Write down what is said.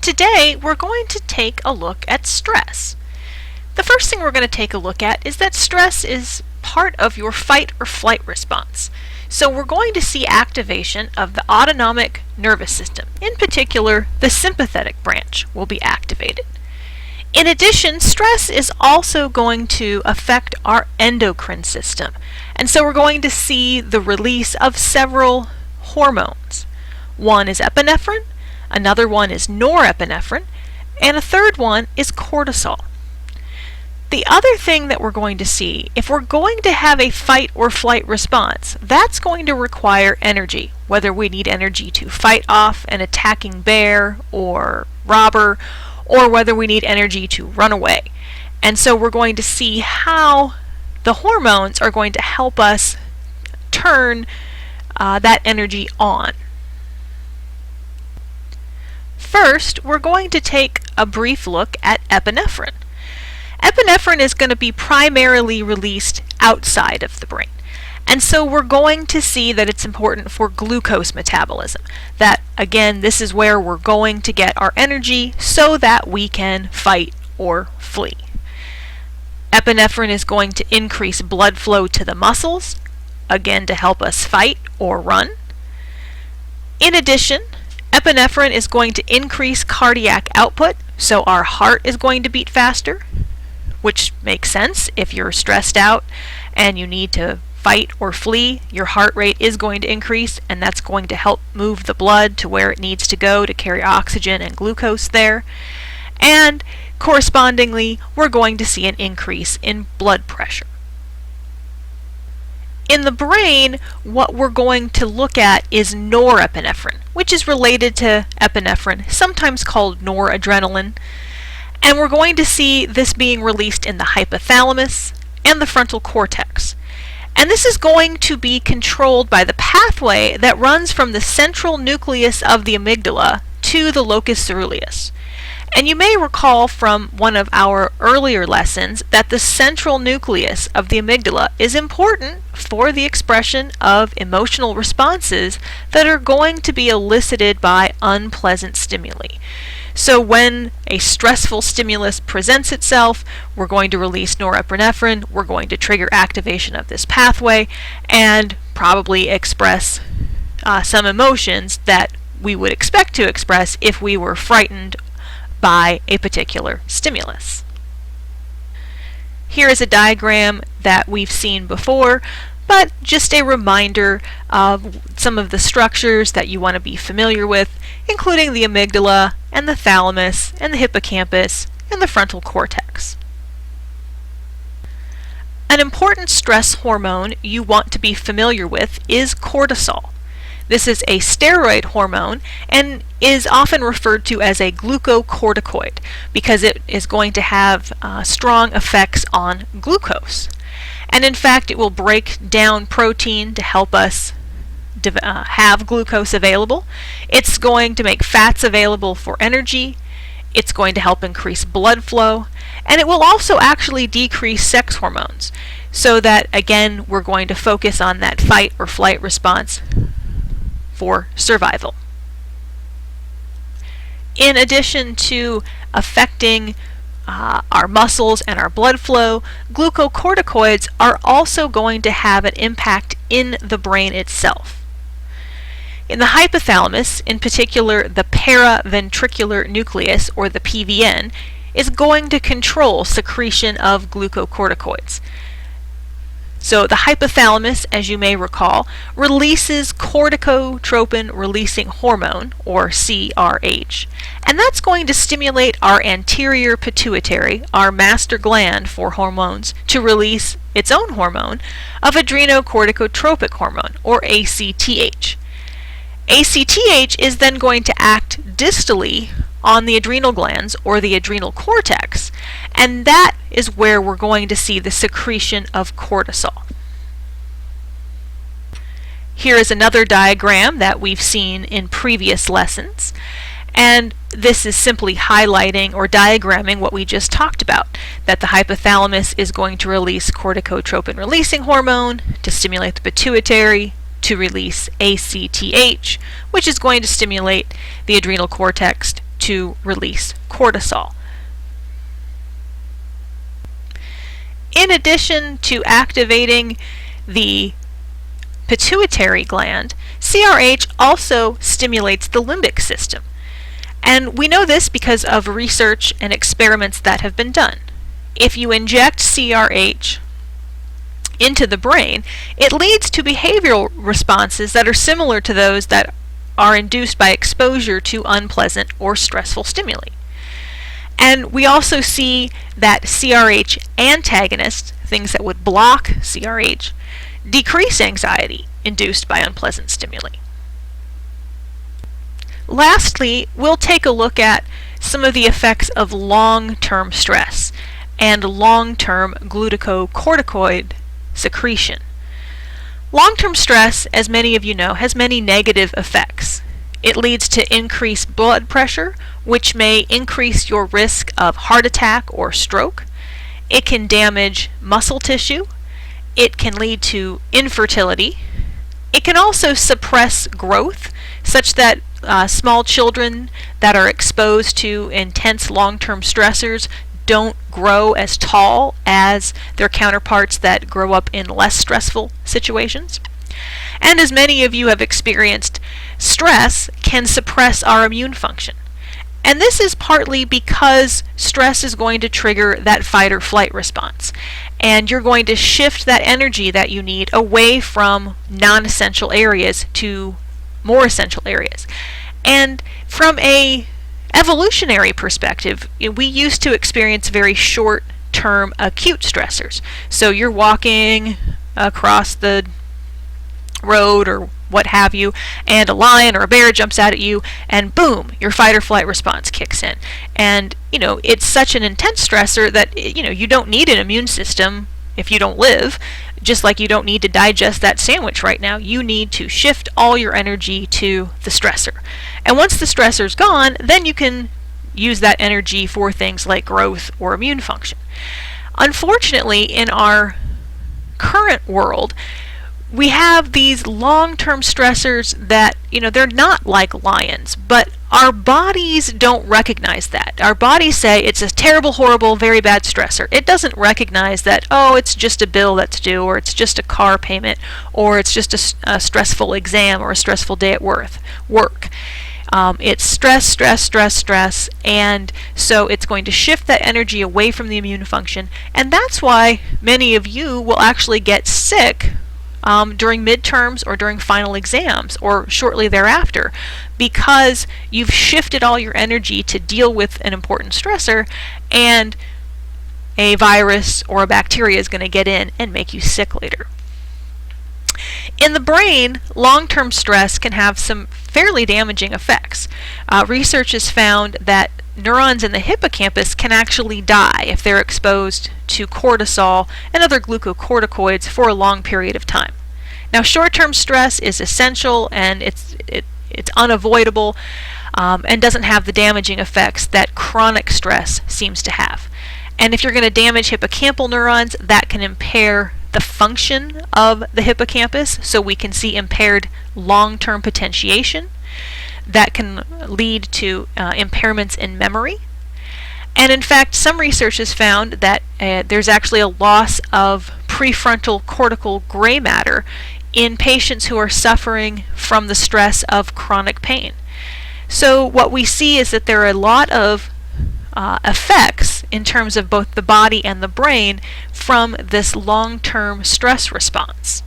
today we're going to take a look at stress. The first thing we're going to take a look at is that stress is part of your fight or flight response. So we're going to see activation of the autonomic nervous system. In particular, the sympathetic branch will be activated. In addition, stress is also going to affect our endocrine system. And so we're going to see the release of several hormones. One is epinephrine, another one is norepinephrine, and a third one is cortisol. The other thing that we're going to see, if we're going to have a fight or flight response, that's going to require energy, whether we need energy to fight off an attacking bear or robber, or whether we need energy to run away. And so we're going to see how the hormones are going to help us turn that energy on. First, we're going to take a brief look at epinephrine. Epinephrine is going to be primarily released outside of the brain. And so we're going to see that it's important for glucose metabolism. That, again, this is where we're going to get our energy so that we can fight or flee. Epinephrine is going to increase blood flow to the muscles, again to help us fight or run. In addition, epinephrine is going to increase cardiac output, so our heart is going to beat faster, which makes sense. If you're stressed out and you need to fight or flee, your heart rate is going to increase, and that's going to help move the blood to where it needs to go to carry oxygen and glucose there. And correspondingly, we're going to see an increase in blood pressure. In the brain, what we're going to look at is norepinephrine, which is related to epinephrine, sometimes called noradrenaline. And we're going to see this being released in the hypothalamus and the frontal cortex. And this is going to be controlled by the pathway that runs from the central nucleus of the amygdala to the locus coeruleus. And you may recall from one of our earlier lessons that the central nucleus of the amygdala is important for the expression of emotional responses that are going to be elicited by unpleasant stimuli. So when a stressful stimulus presents itself, we're going to release norepinephrine, we're going to trigger activation of this pathway, and probably express some emotions that we would expect to express if we were frightened by a particular stimulus. Here is a diagram that we've seen before, but just a reminder of some of the structures that you want to be familiar with, including the amygdala and the thalamus and the hippocampus and the frontal cortex. An important stress hormone you want to be familiar with is cortisol. This is a steroid hormone and is often referred to as a glucocorticoid because it is going to have strong effects on glucose. And in fact, it will break down protein to help us have glucose available. It's going to make fats available for energy. It's going to help increase blood flow. And it will also actually decrease sex hormones, so that, again, we're going to focus on that fight or flight response for survival. In addition to affecting our muscles and our blood flow, glucocorticoids are also going to have an impact in the brain itself. In the hypothalamus, in particular the paraventricular nucleus, or the PVN, is going to control secretion of glucocorticoids. So the hypothalamus, as you may recall, releases corticotropin-releasing hormone, or CRH, and that's going to stimulate our anterior pituitary, our master gland for hormones, to release its own hormone of adrenocorticotropic hormone, or ACTH. ACTH is then going to act distally on the adrenal glands, or the adrenal cortex, and that is where we're going to see the secretion of cortisol. Here is another diagram that we've seen in previous lessons, and this is simply highlighting or diagramming what we just talked about, that the hypothalamus is going to release corticotropin releasing hormone to stimulate the pituitary, to release ACTH, which is going to stimulate the adrenal cortex to release cortisol. In addition to activating the pituitary gland, CRH also stimulates the limbic system. And we know this because of research and experiments that have been done. If you inject CRH into the brain, it leads to behavioral responses that are similar to those that are induced by exposure to unpleasant or stressful stimuli. And we also see that CRH antagonists, things that would block CRH, decrease anxiety induced by unpleasant stimuli. Lastly, we'll take a look at some of the effects of long-term stress and long-term glucocorticoid secretion. Long-term stress, as many of you know, has many negative effects. It leads to increased blood pressure, which may increase your risk of heart attack or stroke. It can damage muscle tissue. It can lead to infertility. It can also suppress growth, such that small children that are exposed to intense long-term stressors don't grow as tall as their counterparts that grow up in less stressful situations. And as many of you have experienced, stress can suppress our immune function. And this is partly because stress is going to trigger that fight or flight response. And you're going to shift that energy that you need away from non-essential areas to more essential areas. And from a evolutionary perspective, we used to experience very short-term acute stressors. So you're walking across the road or what have you, and a lion or a bear jumps out at you, and boom, your fight or flight response kicks in. And it's such an intense stressor that you don't need an immune system if you don't live, just like you don't need to digest that sandwich right now. You need to shift all your energy to the stressor. And once the stressor's gone, then you can use that energy for things like growth or immune function. Unfortunately, in our current world, we have these long-term stressors that, they're not like lions, but our bodies don't recognize that. Our bodies say it's a terrible, horrible, very bad stressor. It doesn't recognize that, it's just a bill that's due, or it's just a car payment, or it's just a stressful exam or a stressful day at work. It's stress, stress, stress, stress, and so it's going to shift that energy away from the immune function, and that's why many of you will actually get sick during midterms or during final exams or shortly thereafter, because you've shifted all your energy to deal with an important stressor, and a virus or a bacteria is going to get in and make you sick later. In the brain, long-term stress can have some fairly damaging effects. Research has found that neurons in the hippocampus can actually die if they're exposed to cortisol and other glucocorticoids for a long period of time. Now, short-term stress is essential, and it's unavoidable, and doesn't have the damaging effects that chronic stress seems to have. And if you're going to damage hippocampal neurons, that can impair the function of the hippocampus, so we can see impaired long-term potentiation. That can lead to impairments in memory. And in fact, some research has found that there's actually a loss of prefrontal cortical gray matter in patients who are suffering from the stress of chronic pain. So what we see is that there are a lot of effects in terms of both the body and the brain from this long-term stress response.